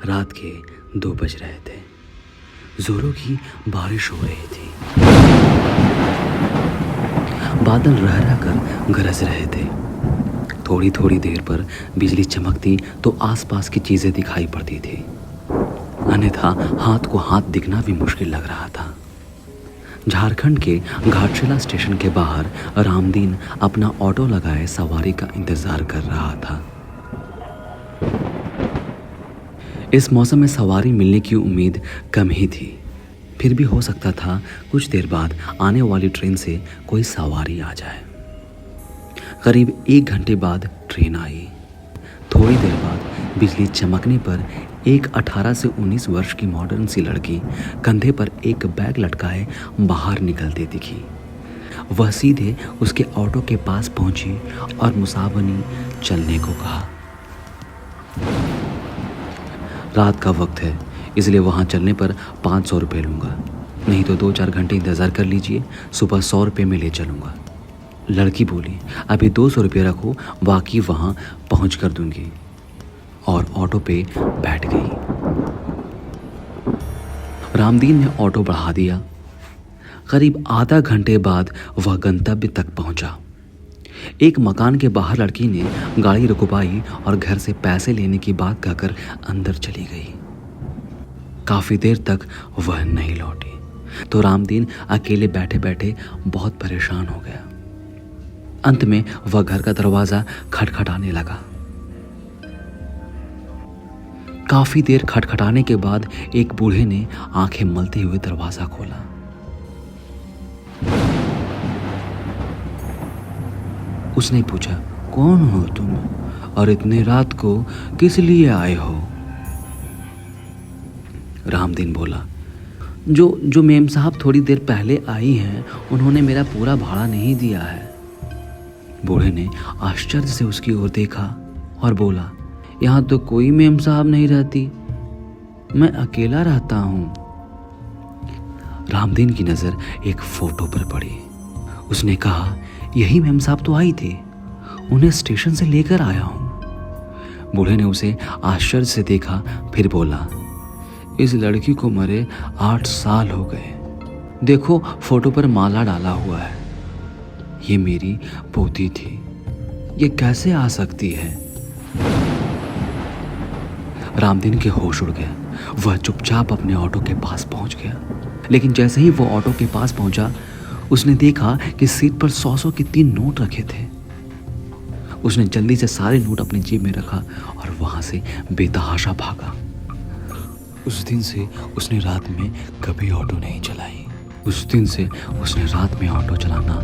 रात के 2 बज रहे थे। जोरों की बारिश हो रही थी। बादल रह रह कर गरज रहे थे। थोड़ी थोड़ी देर पर बिजली चमकती तो आसपास की चीजें दिखाई पड़ती थी, अन्यथा हाथ को हाथ दिखना भी मुश्किल लग रहा था। झारखंड के घाटशिला स्टेशन के बाहर रामदीन अपना ऑटो लगाए सवारी का इंतजार कर रहा था। इस मौसम में सवारी मिलने की उम्मीद कम ही थी, फिर भी हो सकता था कुछ देर बाद आने वाली ट्रेन से कोई सवारी आ जाए। करीब 1 घंटे बाद ट्रेन आई। थोड़ी देर बाद बिजली चमकने पर एक 18 से 19 वर्ष की मॉडर्न सी लड़की कंधे पर एक बैग लटकाए बाहर निकलती दिखी। वह सीधे उसके ऑटो के पास पहुंची और मुसावनी चलने को कहा। रात का वक्त है, इसलिए वहां चलने पर 500 रुपये लूँगा, नहीं तो 2-4 घंटे इंतज़ार कर लीजिए, सुबह 100 रुपये में ले चलूँगा। लड़की बोली, अभी 200 रुपये रखो, बाकी वहाँ पहुँच कर दूँगी, और ऑटो पे बैठ गई। रामदीन ने ऑटो बढ़ा दिया। करीब आधा घंटे बाद वह गंतव्य तक पहुँचा। एक मकान के बाहर लड़की ने गाड़ी रुकवाई और घर से पैसे लेने की बात कहकर अंदर चली गई। काफ़ी देर तक वह नहीं लौटी तो रामदीन अकेले बैठे बैठे बहुत परेशान हो गया। अंत में वह घर का दरवाज़ा खटखटाने लगा। काफ़ी देर खटखटाने के बाद एक बूढ़े ने आंखें मलते हुए दरवाज़ा खोला। उसने पूछा, कौन हो तुम और इतने रात को किस लिए आए हो? रामदीन बोला, जो मेम साहब थोड़ी देर पहले आई हैं, उन्होंने मेरा पूरा भाड़ा नहीं दिया है। बूढ़े ने आश्चर्य से उसकी ओर देखा और बोला, यहाँ तो कोई मेम साहब नहीं रहती, मैं अकेला रहता हूँ। रामदीन की नज़र एक फोटो पर पड़ी। उसने कहा, यही मेम साहब तो आई थी, उन्हें स्टेशन से लेकर आया हूँ। बूढ़े ने उसे आश्चर्य से देखा, फिर बोला, इस लड़की को मरे 8 साल हो गए। देखो फोटो पर माला डाला हुआ है, ये मेरी पोती थी, ये कैसे आ सकती है? रामदीन के होश उड़ गए। वह चुपचाप अपने ऑटो के पास पहुंच गया, लेकिन जैसे ही वो ऑटो के पास पहुंचा, उसने देखा कि सीट पर 100 के 3 नोट रखे थे। उसने जल्दी से सारे नोट अपनी जेब में रखा और वहां से बेतहाशा भागा। उस दिन से उसने रात में कभी ऑटो नहीं चलाई। उस दिन से उसने रात में ऑटो चलाना